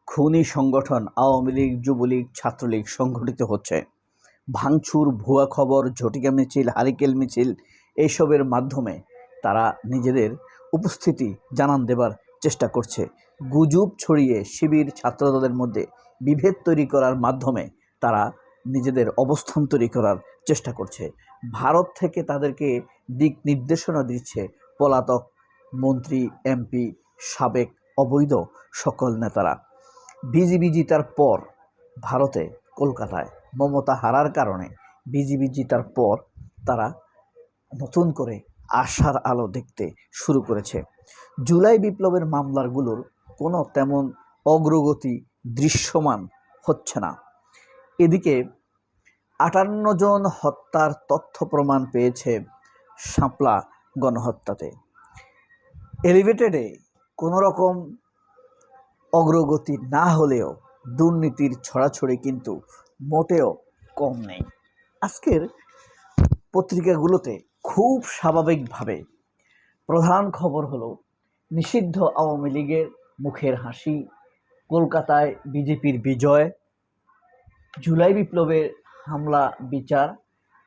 খুনি সংগঠন আওয়ামী লীগ, যুবলীগ, ছাত্রলীগ সংগঠিত হচ্ছে। ভাঙচুর, ভুয়া খবর, ঝটিকা মিছিল, হারিকেন মিছিল এইসবের মাধ্যমে তারা নিজেদের উপস্থিতি জানান দেবার চেষ্টা করছে। গুজব ছড়িয়ে শিবির ছাত্রদলের মধ্যে বিভেদ তৈরি করার মাধ্যমে তারা নিজেদের অবস্থান তৈরি করার চেষ্টা করছে। ভারত থেকে তাদেরকে দিক নির্দেশনা দিচ্ছে পলাতক মন্ত্রী, এমপি, সাবেক অবৈধ সকল নেতারা। বিজিবি জিতার পর ভারতে কলকাতায় মমতা হারার কারণে বিজিবি জিতার পর তারা নতুন করে আশার আলো দেখতে শুরু করেছে। জুলাই বিপ্লবের মামলাগুলোর কোনো তেমন অগ্রগতি দৃশ্যমান হচ্ছে না। এদিকে ৫৮ জন হত্যার তথ্য প্রমাণ পেয়েছে শাপলা গণহত্যাতে। এলিভেটেডে কোনো রকম অগ্রগতি না হলেও দুর্নীতির ছড়াছড়ি কিন্তু মোটেও কম নেই। আজকের পত্রিকাগুলোতে খুব স্বাভাবিকভাবে প্রধান খবর হলো নিষিদ্ধ আওয়ামী লীগের মুখের হাসি, কলকাতায় বিজেপির বিজয়, জুলাই বিপ্লবের হামলা বিচার,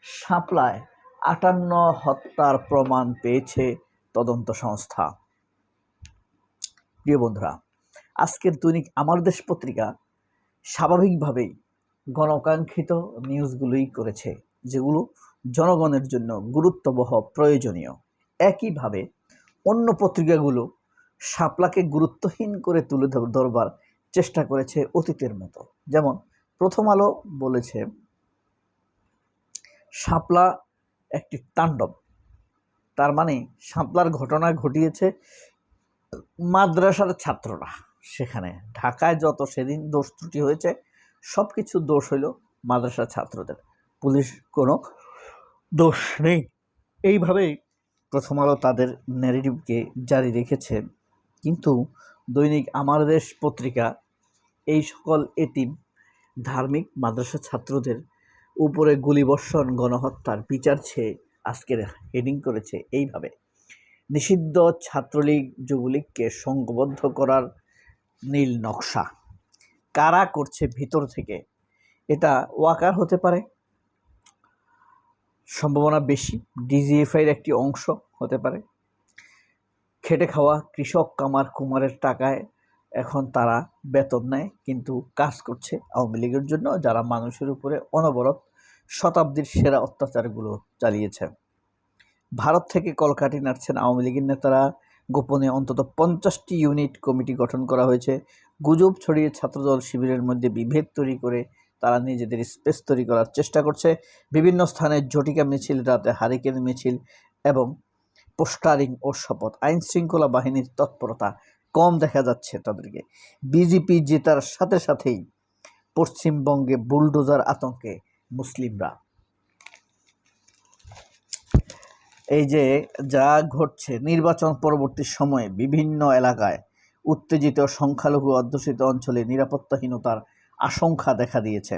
শাপলায় ৫৮ হত্যার প্রমাণ পেয়েছে তদন্ত সংস্থা। প্রিয় বন্ধুরা, আজকের দৈনিক আমার দেশ পত্রিকা স্বাভাবিকভাবেই গণকাঙ্ক্ষিত নিউজগুলোই করেছে, যেগুলো জনগণের জন্য গুরুত্ববহ, প্রয়োজনীয়। একইভাবে অন্য পত্রিকাগুলো শাপলাকে গুরুত্বহীন করে তুলে ধরবার চেষ্টা করেছে অতীতের মতো। যেমন প্রথম আলো বলেছে শাপলা একটি তাণ্ডব, তার মানে শাপলার ঘটনা ঘটিয়েছে মাদ্রাসার ছাত্ররা। সেখানে ঢাকায় যত সেদিন দোষ ত্রুটি হয়েছে সব কিছু দোষ হইল মাদ্রাসার ছাত্রদের, পুলিশ কোনো দোষ নেই। এইভাবেই প্রথম আলো তাদের ন্যারেটিভকে জারি রেখেছে। কিন্তু দৈনিক আমার দেশ পত্রিকা এই সকল এতিম ধার্মিক মাদ্রাসা ছাত্রদের উপরে গুলিবর্ষণ, গণহত্যার বিচার চেয়ে আজকের হেডিং করেছে এইভাবে: নিষিদ্ধ ছাত্রলীগ, যুবলীগকে সংঘবদ্ধ করার নীল নকশা। কারা করছে ভিতর থেকে? এটা ওয়াকার হতে পারে, সম্ভাবনা বেশি ডিজিএফআইয়ের একটি অংশ হতে পারে। খেটে খাওয়া কৃষক, কামার কুমারের টাকায় এখন তারা বেতন নেয়, কিন্তু কাজ করছে আওয়ামী লীগের জন্য, যারা মানুষের উপরে অনবরত শতাব্দীর সেরা অত্যাচারগুলো চালিয়েছে। ভারত থেকে কলকাঠি নাড়ছেন আওয়ামী লীগের নেতারা। গোপনে অন্তত 50টি ইউনিট কমিটি গঠন করা হয়েছে। গুজব ছড়িয়ে ছাত্রদল শিবিরের মধ্যে বিভেদ তৈরি করে তারা নিজেদের স্পেস তৈরি করার চেষ্টা করছে। বিভিন্ন স্থানে ঝটিকা মিছিল, রাতে হারিকেন মিছিল এবং পোস্টারিং ও শপথ। আইন শৃঙ্খলা বাহিনীর তৎপরতা কম দেখা যাচ্ছে তাদেরকে। বিজেপি জেতার সাথে সাথেই পশ্চিমবঙ্গে বুলডোজার আতঙ্কে মুসলিমরা। এই যে যা ঘটছে, নির্বাচন পরবর্তী সময়ে বিভিন্ন এলাকায় উত্তেজিত সংখ্যালঘু অধ্যুষিত অঞ্চলে নিরাপত্তাহীনতার আশঙ্কা দেখা দিয়েছে।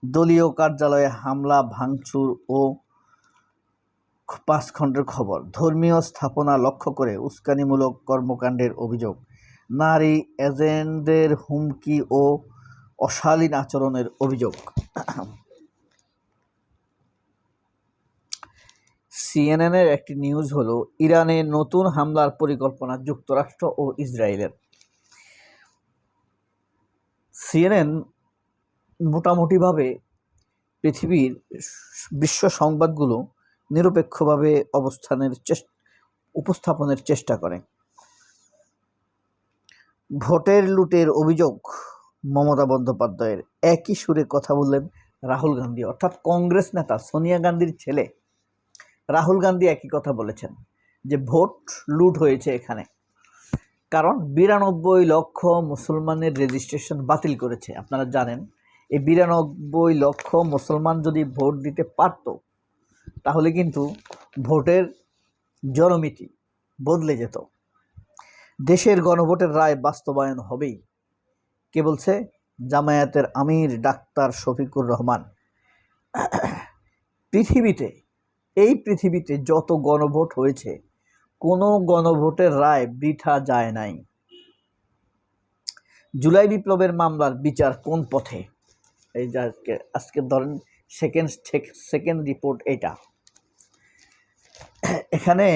দলীয় কার্যালয়ে হামলা, ভাঙচুর ও 5 খণ্ডের খবর। ধর্মীয় স্থাপনা লক্ষ্য করে উস্কানিমূলক কর্মকাণ্ডের অভিযোগ। নারী এজেন্টদের হুমকি ও অশালীন আচরণের অভিযোগ। সিএনএনের একটি নিউজ হলো ইরানে নতুন হামলার পরিকল্পনা যুক্তরাষ্ট্র ও ইসরায়েলের। সিএনএন মোটামুটিভাবে পৃথিবীর বিশ্ব সংবাদগুলো নিরপেক্ষভাবে উপস্থাপনের চেষ্টা করে। ভোটের লুটের অভিযোগ মমতা বন্দ্যোপাধ্যায়ের। একই সুরে কথা বললেন রাহুল গান্ধী, অর্থাৎ কংগ্রেস নেতা সোনিয়া গান্ধীর ছেলে রাহুল গান্ধী একই কথা বলেছেন যে ভোট লুট হয়েছে এখানে, কারণ 92 লক্ষ মুসলমানের রেজিস্ট্রেশন বাতিল করেছে। আপনারা জানেন, এই 92 লক্ষ মুসলমান যদি ভোট দিতে পারত তাহলে কিন্তু ভোটের জনমিতি বদলে যেত। দেশের গণভোটের রায় বাস্তবায়ন হবেই। কে বলছে? জামায়াতের আমির ডাক্তার শফিকুর রহমান। এই পৃথিবীতে যত গণভোট হয়েছে, কোনো গণভোটের রায় বৃথা যায় নাই। জুলাই বিপ্লবের মামলার বিচার কোন পথে? এই যে আজকে ধরেন সেকেন্ড রিপোর্ট এটা। এখানে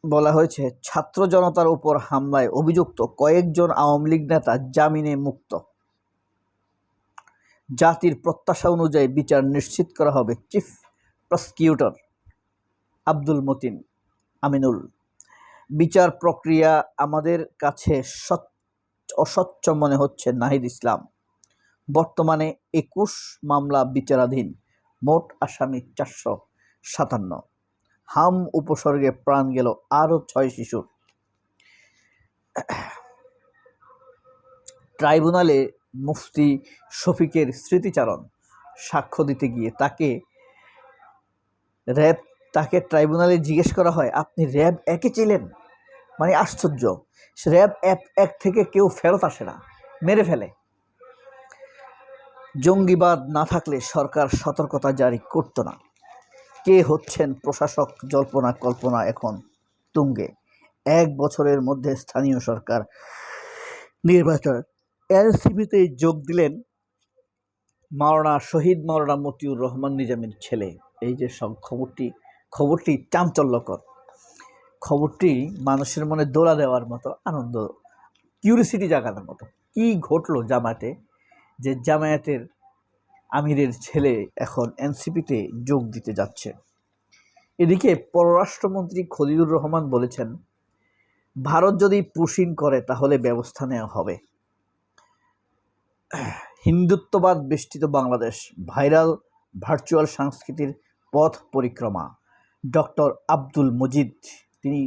বলা হয়েছে ছাত্র জনতার উপর হামলায় অভিযুক্ত কয়েকজন আওয়ামী লীগ নেতা জামিনে মুক্ত। জাতির প্রত্যাশা অনুযায়ী বিচার নিশ্চিত করা হবে। Chief prosecutor Abdul Motin Aminul. বিচার প্রক্রিয়া আমাদের কাছে অস্বচ্ছ মনে হচ্ছে। নাহিদ ইসলাম। বর্তমানে 21 মামলা বিচারাধীন, মোট আসামি 457। হাম উপসর্গে প্রাণ গেল আরও 6 শিশুর। ট্রাইব্যুনালে মুফতি শফিকের স্মৃতিচারণ। সাক্ষ্য দিতে গিয়ে তাকে ট্রাইব্যুনালে জিজ্ঞেস করা হয়, আপনি র্যাব একে ছিলেন? মানে আশ্চর্য, র্যাব এক থেকে কেউ ফেরত আসে না, মেরে ফেলে। জঙ্গিবাদ না থাকলে সরকার সতর্কতা জারি করত না। কে হচ্ছেন প্রশাসক? জল্পনা কল্পনা এখন তুঙ্গে। 1 বছরের মধ্যে স্থানীয় সরকার নির্বাচন। এনসিপিতে যোগ দিলেন শহীদ মাওলানা মতিউর রহমান নিজামীর ছেলে। এই যে সব খবরটি চাঞ্চল্যকর। খবরটি মানুষের মনে দোলা দেওয়ার মতো, আনন্দ, কিউরিসিটি জাগানোর মতো। কি ঘটলো জামায়াতে, যে জামায়াতের আমিরের ছেলে এখন এনসিপিতে যোগ দিতে যাচ্ছে। এদিকে পররাষ্ট্রমন্ত্রী খলিলুর রহমান বলেছেন, ভারত যদি পুশিং করে তাহলে ব্যবস্থা নেওয়া হবে। হিন্দুত্ববাদ বেষ্টিত বাংলাদেশ, ভাইরাল ভার্চুয়াল সংস্কৃতির পথ পরিক্রমা। ডক্টর আব্দুল মজিদ, তিনি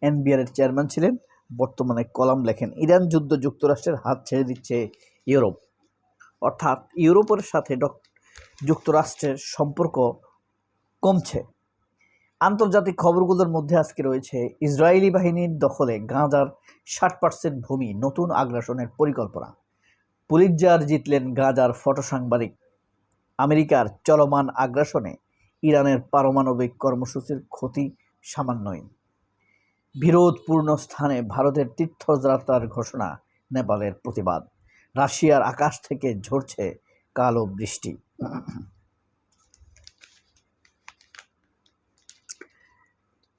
এনবিআরের চেয়ারম্যান ছিলেন, বর্তমানে কলাম লেখেন। ইরান যুদ্ধ, যুক্তরাষ্ট্রের হাত ছেড়ে দিচ্ছে ইউরোপ। অর্থাৎ ইউরোপের সাথে যুক্তরাষ্ট্রের সম্পর্ক কমছে। আন্তর্জাতিক খবরগুলোর মধ্যে আজকে রয়েছে ইসরায়েলি বাহিনীর দখলে গাজার 60% ভূমি, নতুন আগ্রাসনের পরিকল্পনা। পুলিৎজার জিতলেন গাজার ফটো সাংবাদিক। আমেরিকার চলমান আগ্রাসনে ইরানের পারমাণবিক কর্মসূচির ক্ষতি সামান্যই। বিরোধপূর্ণ স্থানে ভারতের তীর্থযাত্রার ঘোষণা, নেপালের প্রতিবাদ। রাশিয়ার আকাশ থেকে ঝরছে কালো বৃষ্টি।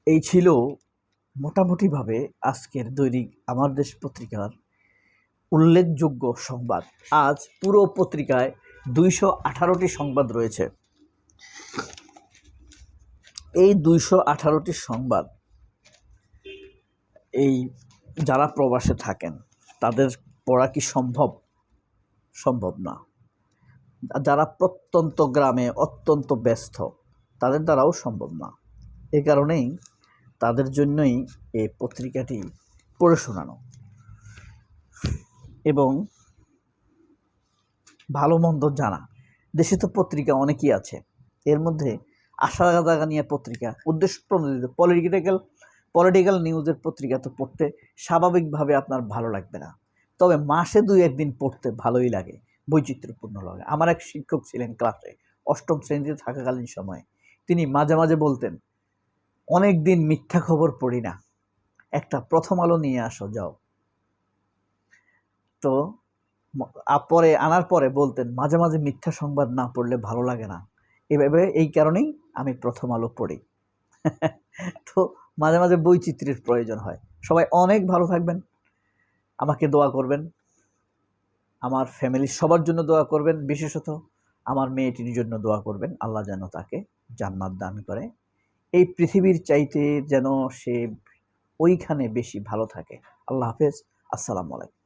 এই ছিল মোটামুটিভাবে আজকের দৈনিক আমার দেশ পত্রিকার উল্লেখযোগ্য সংবাদ। আজ পুরো পত্রিকায় 218টি সংবাদ রয়েছে। এই 218টি সংবাদ এই যারা প্রবাসে থাকেন তাদের পড়া কি সম্ভব না। যারা প্রত্যন্ত গ্রামে অত্যন্ত ব্যস্ত তাদের দ্বারাও সম্ভব না। এ কারণেই তাদের জন্যই এই পত্রিকাটি পড়ে শোনানো এবং ভালো মন্দ জানা। দেশে তো পত্রিকা অনেকই আছে, এর মধ্যে আশা জাগা নিয়ে পত্রিকা, উদ্দেশ্য প্রণোদিত পলিটিক্যাল নিউজের পত্রিকা তো পড়তে স্বাভাবিকভাবে আপনার ভালো লাগবে না, তবে মাসে 2-1 দিন পড়তে ভালোই লাগে, বৈচিত্র্যপূর্ণ লাগে। আমার এক শিক্ষক ছিলেন ক্লাসে, 8ম শ্রেণীতে থাকাকালীন সময়ে। তিনি মাঝে মাঝে বলতেন, অনেক দিন মিথ্যা খবর পড়ি না, একটা প্রথম আলো নিয়ে আসো যাও। তো আনার পরে বলতেন, মাঝে মাঝে মিথ্যা সংবাদ না পড়লে ভালো লাগে না। এভাবে এই কারণেই আমি প্রথম আলো পড়ি। তো মাঝে মাঝে বৈচিত্র্যের প্রয়োজন হয়। সবাই অনেক ভালো থাকবেন, আমাকে দোয়া করবেন, আমার ফ্যামিলির সবার জন্য দোয়া করবেন, বিশেষত আমার মেয়েটির জন্য দোয়া করবেন, আল্লাহ যেন তাকে জান্নাত দান করে। এই পৃথিবীর চাইতে যেন সে ওইখানে বেশি ভালো থাকে। আল্লাহ হাফেজ, আসসালামু আলাইকুম।